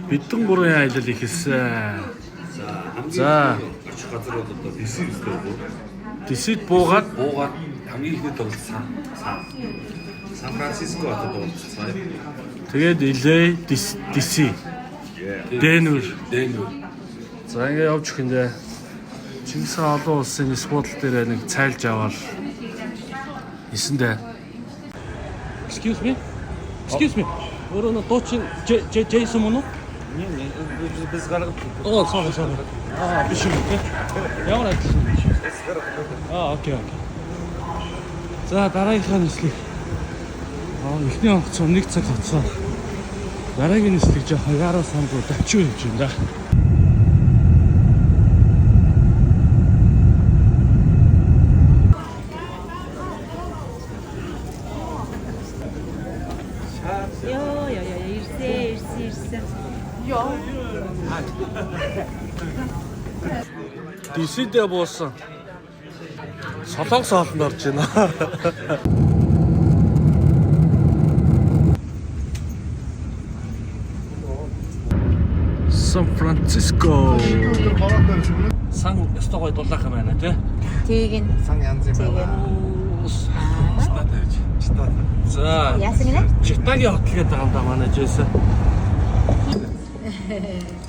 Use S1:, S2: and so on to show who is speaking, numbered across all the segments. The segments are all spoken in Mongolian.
S1: Бидэн гурван аялал ихэлсэн. За
S2: очих газар бол одоо DC үстэй буу.
S1: DC-д буугаад
S2: хамгийн ихэнд бол Сан Франциско хотод уулзсан.
S1: тэгээд LA DC Denver. За ингээ явж өгөндөө Чингис хаан олон улсын эс буудал дээр нэг цайлж аваад эсэндээ. Excuse me. Өөрөө дуучин Джейсон мөн үү?
S2: Не, без гаргал.
S1: Оо, sorry. Биш юм те. Ямар адил? Окей. За дараагийнхаа нислэг. Эхний онгоцоо 1 цаг хоцсоо. Дараагийн нислэг жоо 2 санд руу давчих юм чинь да. DC-д буусан. Солонгос хоолнд орж байна. Сан Франциско. Сан өстой гой дулаах юм байна тий.
S3: Тийг нь
S4: сан янз юм байна.
S1: За.
S3: яасан гинэ?
S1: Читагийн хотл гэдэг байгаа юм да манай Джейсэн.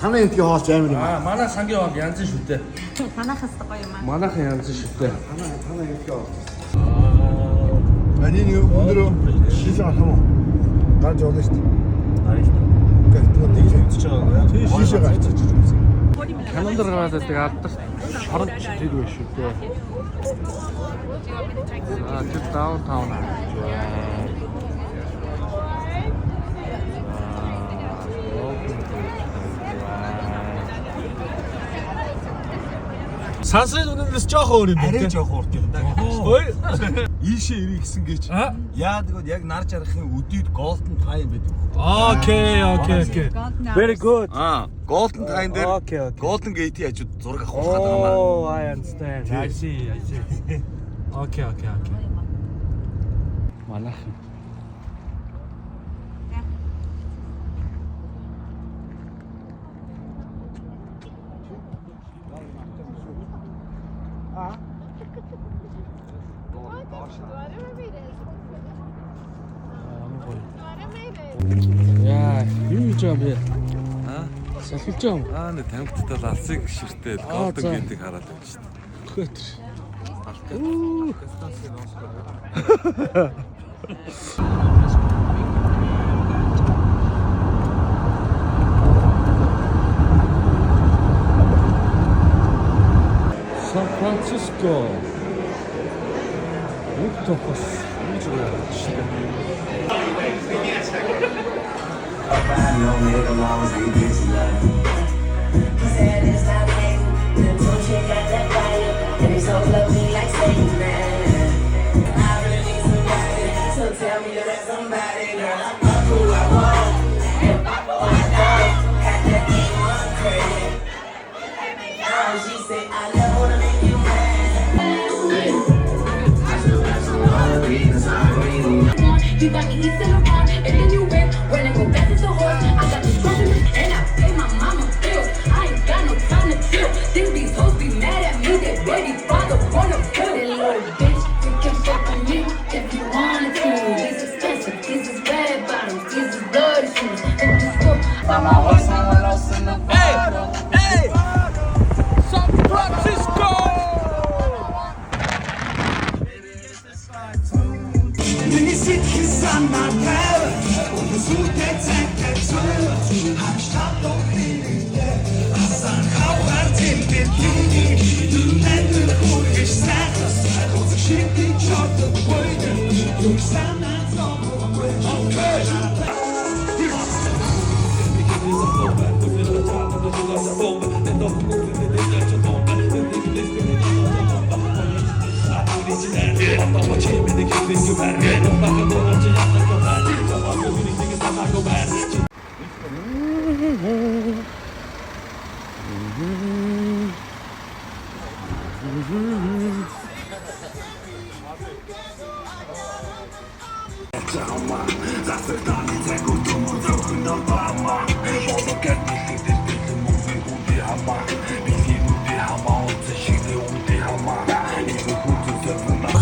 S4: Танай энтгийн хоолч амар юм.
S1: Манай сангийн хоол янз шүү дээ.
S3: Танахаас гоё юм аа.
S1: Манайхан янз шүү дээ.
S4: Танай энтгийн хоолч. Ani нэг өндрөө шийдэж авах юм уу? Гарч явна шүү дээ. Гэт тэгж үзэж байгаа юм. Шийдэж гарч ирж үзье.
S1: Канондар гараад байдаг алдарт шоронч тэр байх шүү дээ. Тэр даунтаун. Сансрын үнэнээс жоох өөр юм байна.
S4: Арай жоох урт юм да.
S1: Ой.
S4: Ийшээ ирэх гэсэн гэж. Яа тэгвэл яг нар жарахын өдөөд Golden Time байдаг.
S1: Okay. Very good.
S4: Golden Time дээр
S1: Okay.
S4: Golden Gate-ийн хажууд зураг авах гээд байгаа юм.
S1: Oh, I understand. I see. Okay. Манайх. Яа, юу хийж байгаа бэ? Салхилж байгаа юм.
S2: Нэг тамхиттай алсыг ширтээд Golden Gate-ийг хараад байна шүү дээ.
S1: Хөтөр. Сан Франциско. Уктопус. Юу гэж
S5: You got me eating around, and then you went when I go back to the horse. I got this question, and I pay my mama bills. I ain't got no time to chill. Think these hoes be mad at me, that baby father wanna kill. That little bitch, you can fuck with me if you wanted to. This is expensive, this is red bottoms, this is bloody shoes. And this go, by my horse, I'm lost in the bottle.
S1: Hey! San Francisco!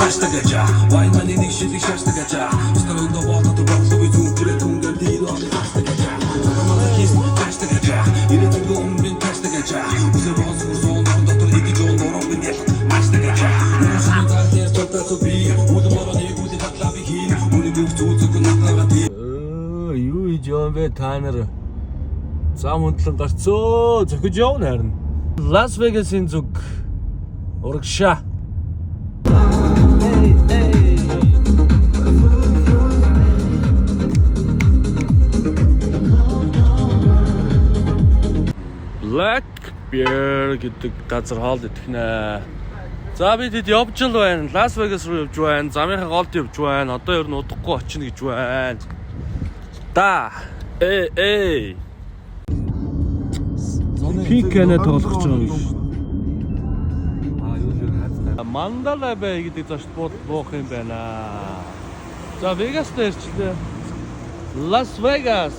S6: Hashtag-ача, вайманы нэг шилэг шаштаг-ача. Сторондоо болоод борлоо үзүүн бүрээ түнгээр дийр оны hashtag-ача. Заманаа хийс hashtag-ача. Ирээдүйн өмнө hashtag-ача. Үсээ болсон сон дотор идэж он орон бинэл hashtag-ача. Үнэхээр таатер чотасо би үлэн борооны үгүй батлави хийн. Үний бүх зүйлсийг натаага тий.
S1: Юу хийж яваа бэ та нар? Зам унтлан гарцөө зөхөж явна харин. Лас Вегасын зүг урагшаа. Black Bear гэдэг газар хоол идэх нэ. За бид хэд явж л байна. Лас Вегас руу явж байна. Замынхаа голд явж байна. Одоо ер нь удахгүй очино гэж байна. Да. Эй. Пикэнэ тоглох гэж байгаа юм шүү. Мандала Бэй гэдэг зочд буух юм байна. За Вегас дээр ирчлээ. Лас Вегас.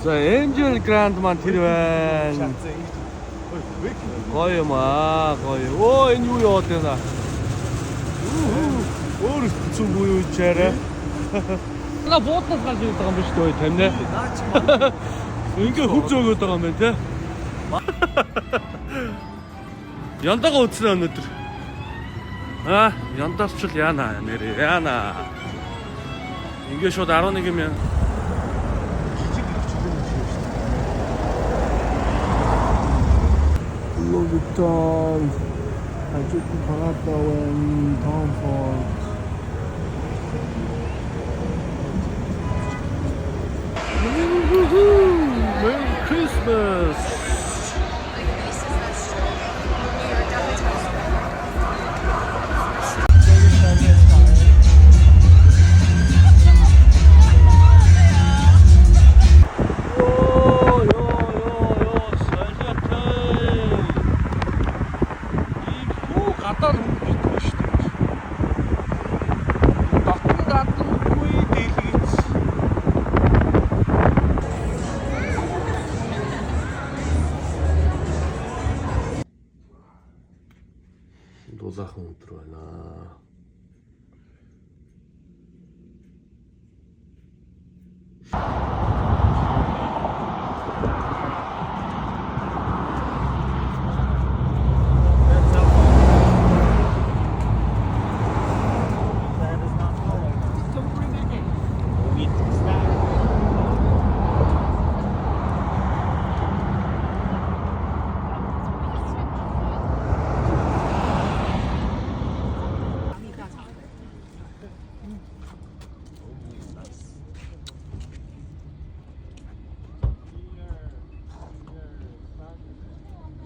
S1: За Angel Grand маань тэр байна. Гоё юм аа, гоё. Оо энэ юу яваад байна? Өөр хэцүү юу чараа. На боотнос гарч ирдэг юм биш үү тамина. Ингээ хүч өгöd байгаа юм байна те. Яндагаа үтснэ өнөдөр. Яндаас ч л яана нэрээ яана. Ингээ шууд 11,000. Ловитон. Ажиг паратаwen Tom Ford. Merry Christmas. Дулаахан өдөр байна.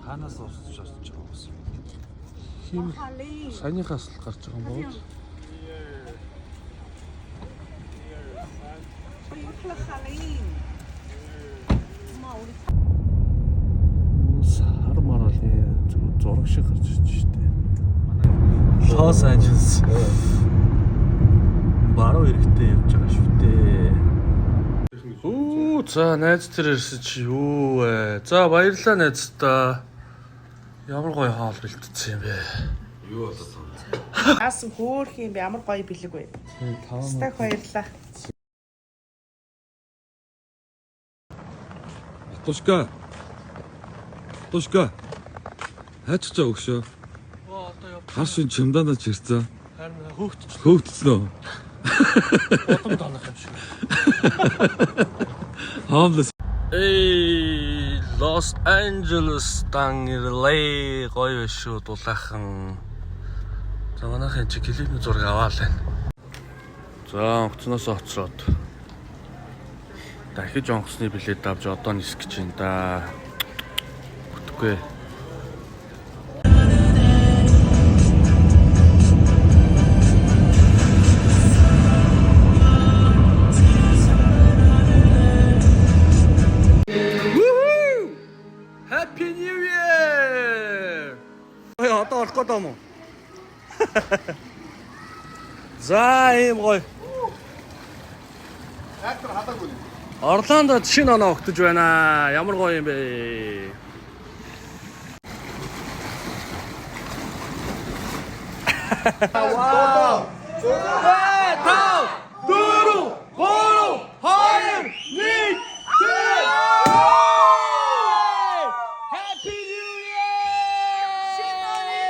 S1: Ханаас орж байгаа юм. Хим саяныхаас л гарч байгаа юм бол. Сар маргалын зураг шиг гарч ирж штэ. Лос Анжелес. Баруун эрэгтэй явж байгаа шүү дээ. За найз тэр ирсэн чи юу вэ? За баярлалаа найзтаа. Ямар гоё хаал бэлтцсэн юм бэ?
S2: Юу болоод байна?
S7: Аас хөөх юм бэ? Ямар гоё бэлэг вэ? Стак баярлаа.
S2: Тушка. Хайч цаа өгшөө.
S1: Одоо яв.
S2: Хар шин чемданаа чирцээ.
S1: Харин хөөгдчих.
S2: Хөөгдсөн үү?
S1: Бодом донох юм шиг.
S2: Homeless.
S1: Эй, Лос Анжелес тангирлээ гоё шүү дулаахан. За манайхын чи клипний зураг аваал байна. За онгоцноос оцроод. Дахиж онгоцны билет авч одоо нисэх гэж юм да. Бүтэхгүй. Happy New Year! Ой, одоо орох гэдэг юм уу? За, ийм гоё.
S4: Трактор хадаагүй.
S1: Орландод шинэ оноо огтж байна. Ямар гоё юм бэ? Вау! Тав, дөрөв, гурав, хоёр, нэг, Happy New Year!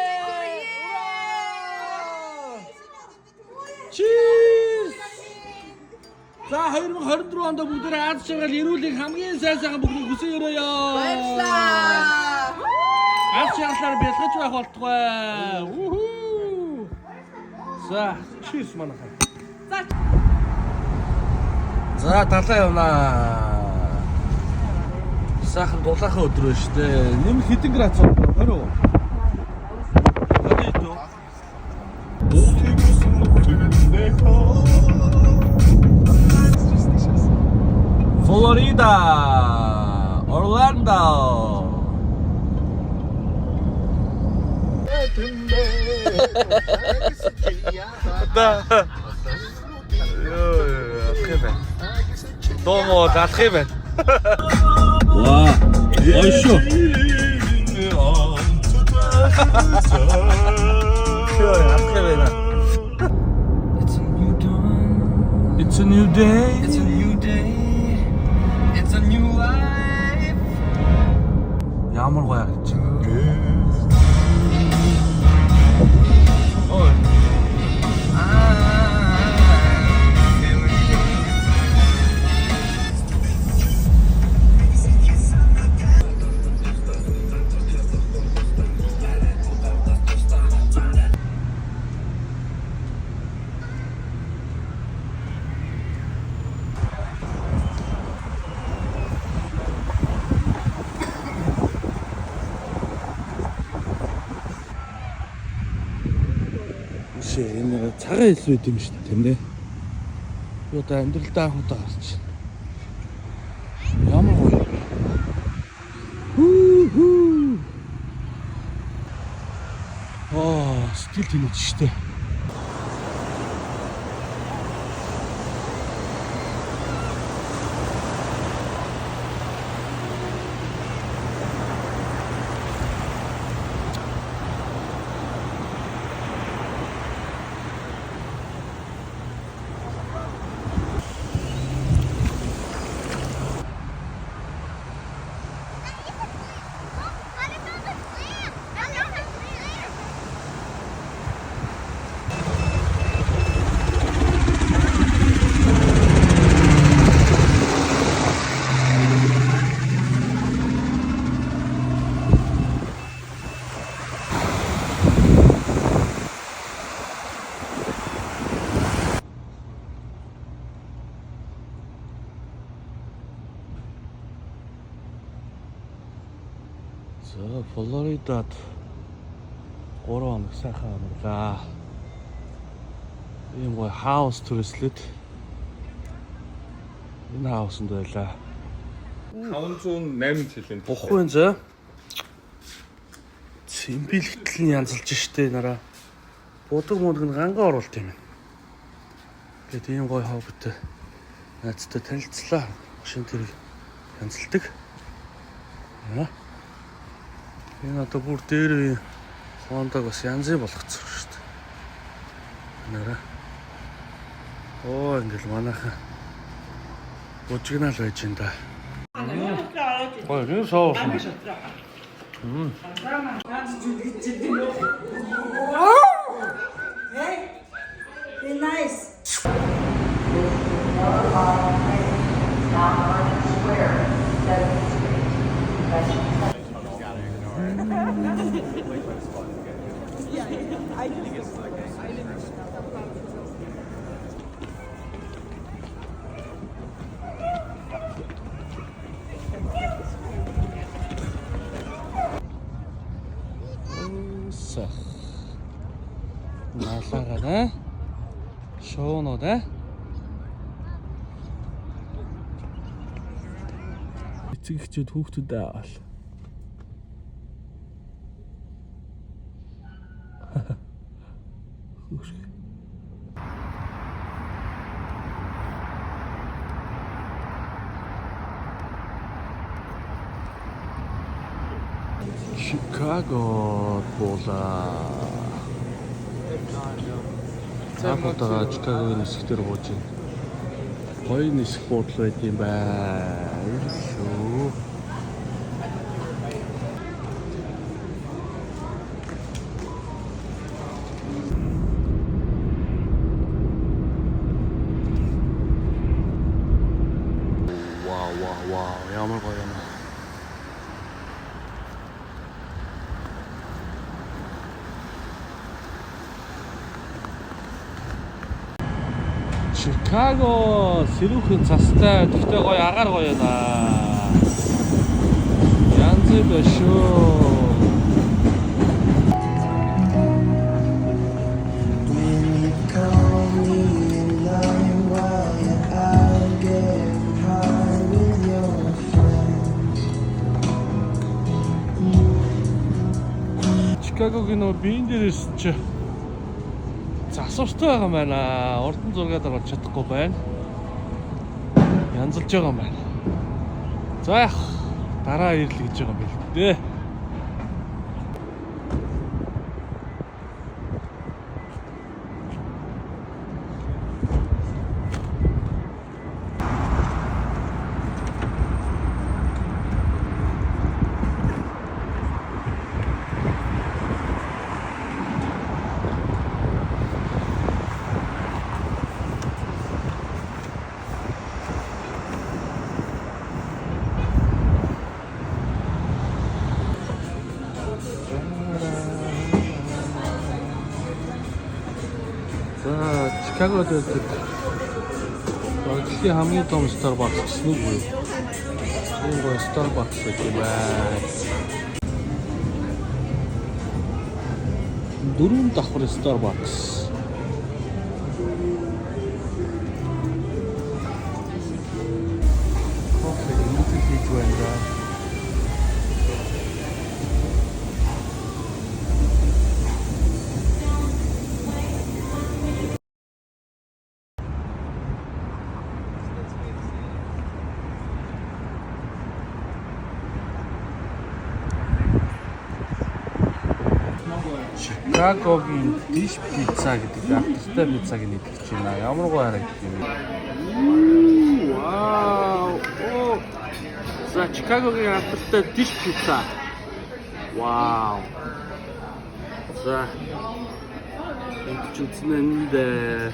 S1: Cheers! За 2024 онд бүгдээ Аз жаргал эрүүлэг хамгийн сайхан бүгдийг хүсэн өрөөё. Баярлалаа. Аз жаргалаар бэлгэж байх болтугай. За, cheers манайхаа. За, талаа явнаа. Сайхан дулаахан өдөр байна шүү дээ. Нэм хэдэн градус вэ? 20. Florida, Orlando. Да. Très bien. 너무 다 très bien. 와, 어이쇼. It's a new day. It's a new day. It's a new life. ямар гоё гэж. Ой. Энэ цагаан ил үйд юм шүү дээ, тийм дээ. Би одоо амьдралдаа анх удаа гарч. Ямар гоё. Хүү. Стил тэнэж шүү дээ. За, Флоридад 3 хоног сайхан амарлаа. Ийм гоё хаус төрөслөд энэ хаусанд байлаа.
S2: 508 жилийн
S1: Бухын зөө. Цэмбэлгтэл нь янзалж штэ нараа. Будаг муудаг нь гангаа оруулт юм. Гэт ийм гоё хоббит найзтай танилцлаа. Машин тэрэг янзалдаг. Энэ одоо бүр дээр Хондаг бас янзын болгоцсон шүү дээ. Нара. Оо ингээл манайхан бужигнал байж ин да. Ой, энэ соус.
S8: Be nice.
S1: Налагаа шооноо да. Эцэг эхчүүд хүүхдүүдэд авал. Chicago буулаа. Цаатаа Чикагогийн нисэх дээр бууж байна. Гоё нисэх буудал байт юм байна шүү. Вау, ямар гоё юм. Chicago сэрүүхэн цастай гэхдээ гоё агаар гоё байна. Янз бүр шүү. Чикагогийн нөө биен дээрээс чи засвартай байгаа юм байна. Урдан зургаад орж чадахгүй байна. Янзлж байгаа юм байна. За яах дараа ирлээ гэж байгаа юм байна дээ. За Чикагод байдаг Монголын хамгийн том Starbucks гэсэн үг үү? Энэ гоо Starbucks гэх юм байна. Дөрөв давхар Starbucks. Кофе нэг хийж байна. Чикагогийн диш пицца гэдэг алдартай пиццаг нэтгэж байна. Ямар гоё харагдаж байна. Вау! За Чикагогийн алдартай диш пицца. Вау! За энэ ч үзнэндээ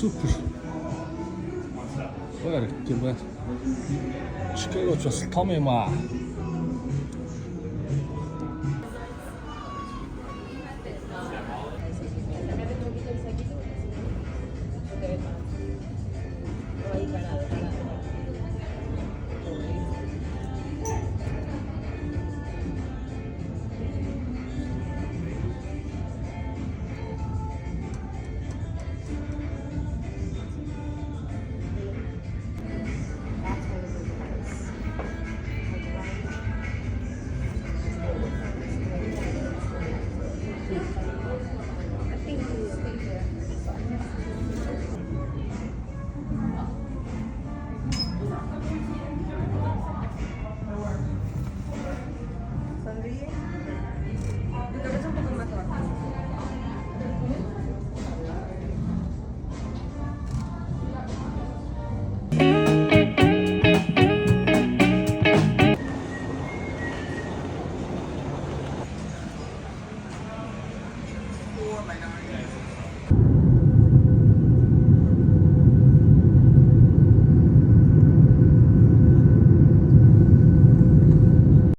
S1: супер. Баяр тийм байна. Чикагоч бас том юм аа.
S7: Sandria?